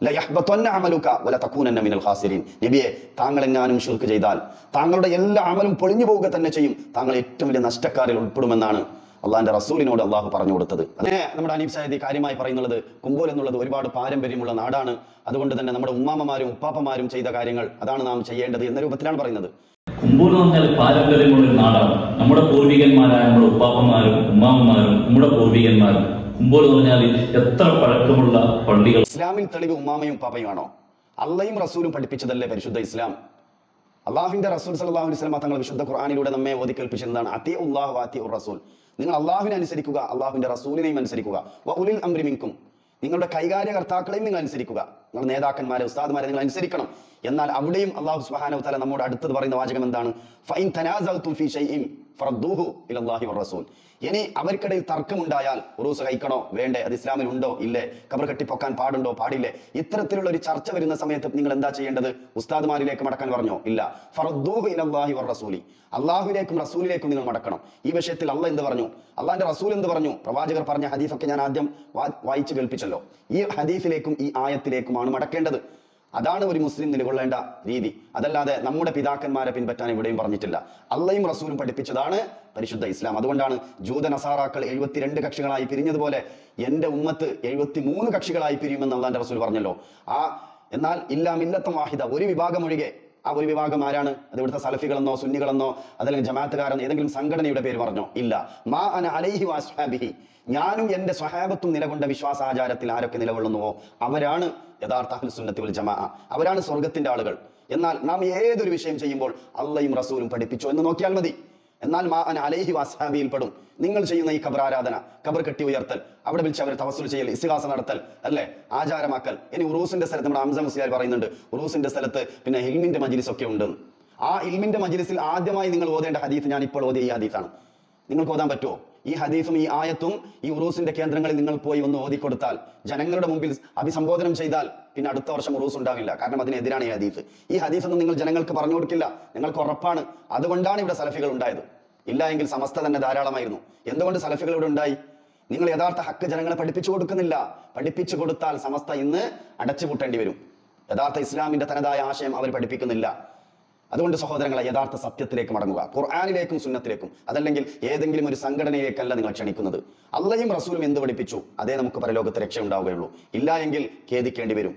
[SPEAKER 2] ലയഹ്ബതന്ന അമലുക വലതകൂനന്ന മിനൽ ഖാസിരീൻ. നബിയെ, താങ്കൾ എങ്ങാനും ശിർക്ക് ചെയ്താൽ താങ്കളുടെ എല്ലാ അമലും പൊളിഞ്ഞു പോവുക തന്നെ ചെയ്യും. താങ്കൾ ഏറ്റവും വലിയ നഷ്ടക്കാരിൽ ഉൾപ്പെടുമെന്നാണ് അള്ളാന്റെ റസൂലിനോട് അള്ളാഹു പറഞ്ഞു കൊടുത്തത്. അതിനെ നമ്മുടെ അനീഫ് സാഹിദി കാര്യമായി പറയുന്നുള്ളത്, കുമ്പോൽ എന്നുള്ളത് ഒരുപാട് പാരമ്പര്യമുള്ള നാടാണ്. അതുകൊണ്ട് തന്നെ നമ്മുടെ ഉമ്മാമ്മമാരും ഉപ്പാപ്പമാരും ചെയ്ത കാര്യങ്ങൾ അതാണ് നാം ചെയ്യേണ്ടത് എന്ന രൂപത്തിലാണ് പറയുന്നത്.
[SPEAKER 7] കുമ്പോൽ എന്ന് പറഞ്ഞാൽ പാരമ്പര്യമുള്ള ഒരു നാടാണ്. നമ്മുടെ പൂർവികന്മാരായ നമ്മുടെ ഉപ്പാപ്പന്മാരും ഉമ്മാമ്മമാരും നമ്മുടെ പൂർവികന്മാരും. കുമ്പോൽ എന്ന് പറഞ്ഞാൽ എത്ര പഴക്കമുള്ള പള്ളികൾ.
[SPEAKER 2] ഇസ്ലാമിൽ തെളിവ് ഉമ്മാമയും ഉപ്പാപ്പയും ആണോ? അള്ളയും റസൂലും പഠിപ്പിച്ചതല്ലേ പരിശുദ്ധ ഇസ്ലാം? അള്ളാഹുവിന്റെ റസൂൽ സല്ലല്ലാഹു അലൈഹി വസല്ലം തങ്ങൾ വിശുദ്ധ ഖുർആനിലൂടെ നമ്മെ ഓതിക്കേൽപ്പിച്ചതാണ് അത്തിഉല്ലാഹു വഅത്തിഉർ റസൂൽ. നിങ്ങൾ അള്ളാഹുവിനെ അനുസരിക്കുക, അള്ളാഹുവിന്റെ റസൂലിനെയും അനുസരിക്കുക. വ ഉലിൽ അംരി മിൻകും, നിങ്ങളുടെ കൈകാര്യകർത്താക്കളെയും നിങ്ങൾ അനുസരിക്കുക. നിങ്ങൾ നേതാക്കന്മാരെ ഉസ്താദ്മാരെ നിങ്ങൾ അനുസരിക്കണം. എന്നാൽ അവിടെയും അള്ളാഹു സുബ്ഹാനഹു വ തആല നമ്മോട് അടുത്തത് പറയുന്ന വാചകം എന്താണ്? ഫഇൻ തനാസൽതും ഫീ ഷൈഇൻ ഫറദ്ദൂഹു ഇലല്ലാഹി വറസൂൽ. ഇനി അവർക്കിടയിൽ തർക്കമുണ്ടായാൽ ഉറൂസ് കഴിക്കണോ വേണ്ടേ, അത് ഇസ്ലാമിൽ ഉണ്ടോ ഇല്ലേ, ഖബർ കെട്ടിപ്പൊക്കാൻ പാടുണ്ടോ പാടില്ലേ, ഇത്തരത്തിലുള്ള ഒരു ചർച്ച വരുന്ന സമയത്ത് നിങ്ങൾ എന്താ ചെയ്യേണ്ടത്? ഉസ്താദ്മാരിലേക്ക് മടക്കാൻ പറഞ്ഞോ? ഇല്ല. ഫറദ്ദൂഹു ഇലല്ലാഹി വറസൂലി, അള്ളാഹുവിലേക്കും റസൂലിലേക്കും നിങ്ങൾ മടക്കണം. ഈ വിഷയത്തിൽ അള്ളാഹ് എന്ത് പറഞ്ഞു, അള്ളാഹിന്റെ റസൂൽ എന്ത് പറഞ്ഞു, പ്രവാചകർ പറഞ്ഞ ഹദീഫൊക്കെ ഞാൻ ആദ്യം വായിച്ചു കേൾപ്പിച്ചല്ലോ. ഈ ഹദീഫിലേക്കും ഈ ആയത്തിലേക്കുമാണ് മടക്കേണ്ടത്. അതാണ് ഒരു മുസ്ലിം നിലകൊള്ളേണ്ട രീതി. അതല്ലാതെ നമ്മുടെ പിതാക്കന്മാരെ പിൻപറ്റാൻ ഇവിടെയും പറഞ്ഞിട്ടില്ല. അള്ളയും റസൂലും പഠിപ്പിച്ചതാണ് പരിശുദ്ധ ഇസ്ലാം. അതുകൊണ്ടാണ് ജൂത നസാറാക്കൾ 72 കക്ഷികളായി പിരിഞ്ഞതുപോലെ എന്റെ ഉമ്മത്ത് 73 കക്ഷികളായി പിരിയുമെന്ന് അള്ളാന്റെ റസൂൽ പറഞ്ഞല്ലോ. എന്നാൽ ഇല്ലാ മില്ലത്തും വാഹിദ, ഒരു വിഭാഗം ഒഴികെ. ആ ഒരു വിഭാഗം ആരാണ്? അത് ഇവിടുത്തെ സലഫികളെന്നോ സുന്നികളെന്നോ അതല്ലെങ്കിൽ ജമാഅത്തുകാരെന്നോ ഏതെങ്കിലും സംഘടനയുടെ പേര് പറഞ്ഞോ? ഇല്ല. മാ അന അലൈഹി വഅസ്ഹാബിഹി, ഞാനും എന്റെ സ്വഹാബത്തും നിലകൊണ്ട വിശ്വാസാചാരത്തിൽ ആരൊക്കെ നിലകൊള്ളുന്നുവോ അവരാണ് യഥാർത്ഥ അഹ്ലുസ് സുന്നത്തി വൽ ജമാഅ, അവരാണ് സ്വർഗത്തിന്റെ ആളുകൾ. എന്നാൽ നാം ഏതൊരു വിഷയം ചെയ്യുമ്പോൾ അള്ളയും റസൂലും പഠിപ്പിച്ചോ എന്ന് നോക്കിയാൽ മതി. എന്നാൽ മാ അന അലൈഹി വഅസ്ഹാബിയിൽ പെടും. നിങ്ങൾ ചെയ്യുന്ന ഈ ഖബർ ആരാധന, ഖബർ കെട്ടി ഉയർത്തൽ, അവിടെ വിളിച്ച് അവർ തവസ്സുൽ ചെയ്യൽ, ഇസ്തിഗാസ നടത്തൽ, അല്ലേ, ആചാരമാക്കൽ. ഇനി ഉറൂസിന്റെ സ്ഥലത്ത് നമ്മുടെ ഹംസ മുസ്ലിയാർ പറയുന്നുണ്ട് ഉറൂസിന്റെ സ്ഥലത്ത് പിന്നെ ഇൽമിന്റെ മജ്ലിസ് ഒക്കെ ഉണ്ട്. ആ ഇൽമിന്റെ മജ്ലിസിൽ ആദ്യമായി നിങ്ങൾ ഓതേണ്ട ഹദീസ് ഞാൻ ഇപ്പോൾ ഓതിയ ഈ ഹദീസാണ്. നിങ്ങൾക്ക് ഓതാൻ പറ്റുമോ? ഈ ഹദീസും ഈ ആയത്തും ഈ ഉറൂസിന്റെ കേന്ദ്രങ്ങളിൽ നിങ്ങൾ പോയി ഒന്ന് ഓതിക്കൊടുത്താൽ, ജനങ്ങളുടെ മുമ്പിൽ അഭിസംബോധനം ചെയ്താൽ പിന്നെ അടുത്ത വർഷം ഉറൂസ് ഉണ്ടാവില്ല. കാരണം അതിനെതിരാണ് ഈ ഹദീസ്. ഈ ഹദീസൊന്നും നിങ്ങൾ ജനങ്ങൾക്ക് പറഞ്ഞു കൊടുക്കില്ല, നിങ്ങൾക്ക് ഉറപ്പാണ്. അതുകൊണ്ടാണ് ഇവിടെ സലഫികൾ ഉണ്ടായത്. ഇല്ല എങ്കിൽ സമസ്ത തന്നെ ധാരാളമായിരുന്നു. എന്തുകൊണ്ട് സലഫികൾ ഇവിടെ ഉണ്ടായി? നിങ്ങൾ യഥാർത്ഥ ഹക്ക് ജനങ്ങളെ പഠിപ്പിച്ചു കൊടുക്കുന്നില്ല. പഠിപ്പിച്ചു കൊടുത്താൽ സമസ്ത ഇന്ന് അടച്ചുപൂട്ടേണ്ടി വരും. യഥാർത്ഥ ഇസ്ലാമിന്റെ തനതായ ആശയം അവർ പഠിപ്പിക്കുന്നില്ല. അതുകൊണ്ട് സഹോദരങ്ങളെ, യഥാർത്ഥ സത്യത്തിലേക്ക് മടങ്ങുക, ഖുർആനിലേക്കും സുന്നത്തിലേക്കും. അതല്ലെങ്കിൽ ഏതെങ്കിലും ഒരു സംഘടനയിലേക്കല്ല നിങ്ങൾ ക്ഷണിക്കുന്നത്. അള്ളയും റസൂലും എന്ത് പഠിപ്പിച്ചു അതേ നമുക്ക് പരലോകത്ത് രക്ഷ ഉണ്ടാവുകയുള്ളൂ. ഇല്ല എങ്കിൽ ഖേദിക്കേണ്ടി വരും.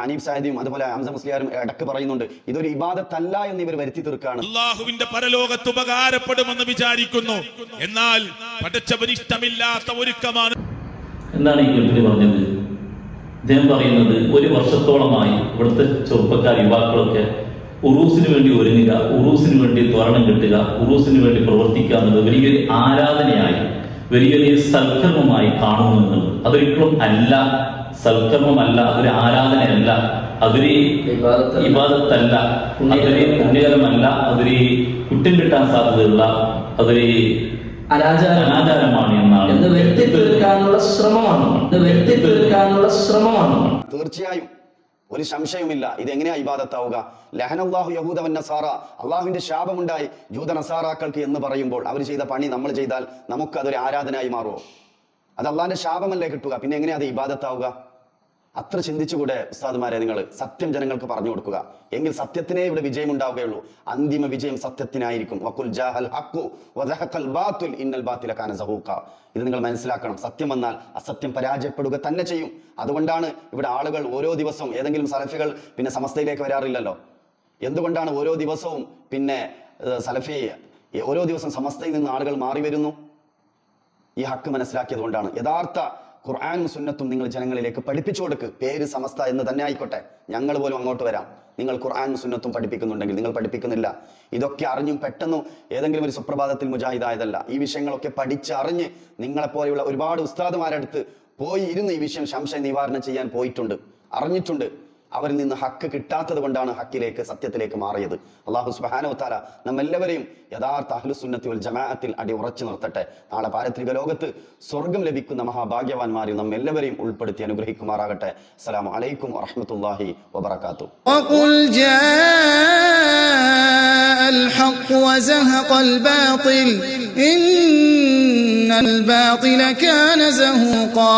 [SPEAKER 2] അനീഫ് സാഹിദിയും അതുപോലെ ഹംസ മുസ്ലിയാരും ഇടക്ക് പറയുന്നുണ്ട് ഇതൊരു ഇബാദത്തല്ല എന്ന് ഇവർ വരുത്തി തീർക്കാണ്.
[SPEAKER 8] അള്ളാഹുവിന്റെ പരലോകത്ത് ഉപകാരപ്പെടുമെന്ന് വിചാരിക്കുന്നു, എന്നാൽ പഠിച്ചവന് ഇഷ്ടമില്ലാത്ത ഒരുക്കമാണ്.
[SPEAKER 7] എന്താണ് ഈ വീട്ടിൽ പറഞ്ഞത്? അദ്ദേഹം പറയുന്നത് 1 വർഷത്തോളമായി ഇവിടുത്തെ ചെറുപ്പക്കാർ യുവാക്കളൊക്കെ ഉറൂസിന് വേണ്ടി ഒരുങ്ങുക, ഉറൂസിന് വേണ്ടി തോരണം കെട്ടുക, ഉറൂസിന് വേണ്ടി പ്രവർത്തിക്കുക എന്നുള്ളത് വലിയൊരു ആരാധനയായി, വലിയൊരു സൽക്കർമ്മമായി കാണുന്നു എന്നുള്ളത്. അതൊരിക്കലും അല്ല, സൽക്കർമ്മമല്ല, അതൊരു ആരാധനയല്ല, അതൊരു ഇബാദത്തല്ല, അതൊരു പുണ്യകരമല്ല, അതൊരു കുറ്റം കിട്ടാൻ സാധ്യതയുള്ള അതൊരു അനാചാരമാണ് എന്നാണ്
[SPEAKER 6] വരുത്തി തീർക്കാനുള്ള ശ്രമമാണ്.
[SPEAKER 2] തീർച്ചയായും ഒരു സംശയവുമില്ല. ഇതെങ്ങനെയാ ഇബാദത്താവുക? ലഅനല്ലാഹു യഹൂദ വന്നസാറ, അള്ളാഹുവിന്റെ ശാപമുണ്ടായി ജൂത നസാറാക്കൾക്ക് എന്ന് പറയുമ്പോൾ അവർ ചെയ്ത പണി നമ്മൾ ചെയ്താൽ നമുക്ക് അതൊരു ആരാധനയായി മാറുമോ? അത് അള്ളാഹിന്റെ ശാപമല്ലേ കിട്ടുക? പിന്നെ എങ്ങനെയാ അത് ഇബാദത്താവുക? അത്ര ചിന്തിച്ചുകൂടെ ഉസ്താദുമാരെ? നിങ്ങൾ സത്യം ജനങ്ങൾക്ക് പറഞ്ഞു കൊടുക്കുക, എങ്കിൽ സത്യത്തിനേ ഇവിടെ വിജയം ഉണ്ടാവുകയുള്ളൂ. അന്തിമ വിജയം സത്യത്തിനായിരിക്കും. വഖുൽ ജാഅൽ ഹഖ്ഖു വദഹഖൽ ബാത്തിൽ ഇന്നൽ ബാത്തില കാന സഹൂഖ. ഇത് നിങ്ങൾ മനസ്സിലാക്കണം. സത്യം വന്നാൽ അസത്യം പരാജയപ്പെടുക തന്നെ ചെയ്യും. അതുകൊണ്ടാണ് ഇവിടെ ആളുകൾ ഓരോ ദിവസവും, ഏതെങ്കിലും സലഫികൾ പിന്നെ സമസ്തയിലേക്ക് വരാറില്ലല്ലോ. എന്തുകൊണ്ടാണ് ഓരോ ദിവസവും പിന്നെ സലഫി ഓരോ ദിവസം സമസ്തയിൽ നിന്ന് ആളുകൾ മാറി വരുന്നു? ഈ ഹക്ക് മനസ്സിലാക്കിയത് കൊണ്ടാണ്. യഥാർത്ഥ ഖുർആനും സുന്നത്തും നിങ്ങൾ ജനങ്ങളിലേക്ക് പഠിപ്പിച്ചു കൊടുക്ക്. പേര് സമസ്ത എന്ന് തന്നെ ആയിക്കോട്ടെ, ഞങ്ങൾ പോലും അങ്ങോട്ട് വരാം. നിങ്ങൾ ഖുർആനും സുന്നത്തും പഠിപ്പിക്കുന്നുണ്ടെങ്കിൽ, നിങ്ങൾ പഠിപ്പിക്കുന്നില്ല. ഇതൊക്കെ അറിഞ്ഞും പെട്ടെന്ന് ഏതെങ്കിലും ഒരു സുപ്രഭാതത്തിൽ മുജാഹിദായതല്ല. ഈ വിഷയങ്ങളൊക്കെ പഠിച്ചറിഞ്ഞ് നിങ്ങളെപ്പോലെയുള്ള ഒരുപാട് ഉസ്താദുമാരടുത്ത് പോയി ഇരുന്ന് ഈ വിഷയം സംശയ നിവാരണം ചെയ്യാൻ പോയിട്ടുണ്ട്, അറിഞ്ഞിട്ടുണ്ട്. അവരിൽ നിന്ന് ഹക്ക് കിട്ടാത്തത് കൊണ്ടാണ് ഹക്കിലേക്ക്, സത്യത്തിലേക്ക് മാറിയത്. അല്ലാഹു സുബ്ഹാനഹു വ തആല നമ്മെല്ലാവരെയും യഥാർത്ഥ അഹ്ലുസുന്നത്തി വൽ ജമാഅത്തിൽ അടിയുറച്ചു നിർത്തട്ടെ. നാളെ പാരത്രിക ലോകത്ത് സ്വർഗം ലഭിക്കുന്ന മഹാഭാഗ്യവാന്മാരിൽ നമ്മെല്ലാവരെയും ഉൾപ്പെടുത്തി അനുഗ്രഹിക്കുമാറാകട്ടെ. അസ്സലാമു അലൈക്കും വറഹ്മത്തുള്ളാഹി വബറകാതുഹു.
[SPEAKER 1] وقل جاء الحق وزهق الباطل إن الباطل كان زهوقا.